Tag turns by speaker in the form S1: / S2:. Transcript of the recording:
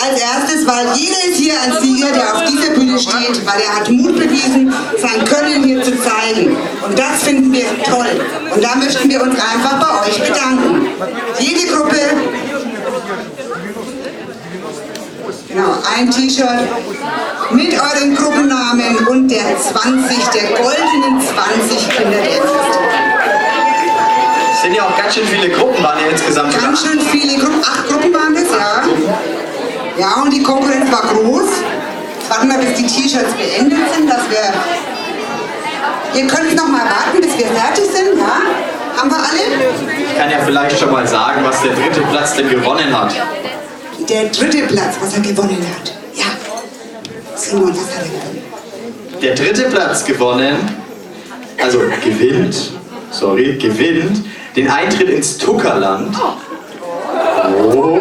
S1: als erstes, weil jeder ist hier ein Sieger, der auf dieser Bühne steht, weil er hat Mut bewiesen, sein Können hier zu zeigen. Und das finden wir toll. Und da möchten wir uns einfach bei euch bedanken. Jede Gruppe, genau, ein T-Shirt mit euren Gruppennamen und der goldenen 20 Kinderdienst.
S2: Es sind ja auch ganz schön viele Gruppen, waren ja insgesamt.
S1: Ganz schön viele Gruppen, 8 Gruppen waren das, ja. Ja, und die Konkurrenz war groß. Jetzt warten wir, bis die T-Shirts beendet sind, dass wir... Ihr könnt noch mal warten, bis wir fertig sind, ja? Haben wir alle?
S2: Ich kann ja vielleicht schon mal sagen, was der dritte Platz denn gewonnen hat.
S1: Der dritte Platz, was er gewonnen hat. Ja. Simon, was hat er gewonnen?
S2: Der dritte Platz gewonnen, also gewinnt den Eintritt ins Tuckerland. Oh.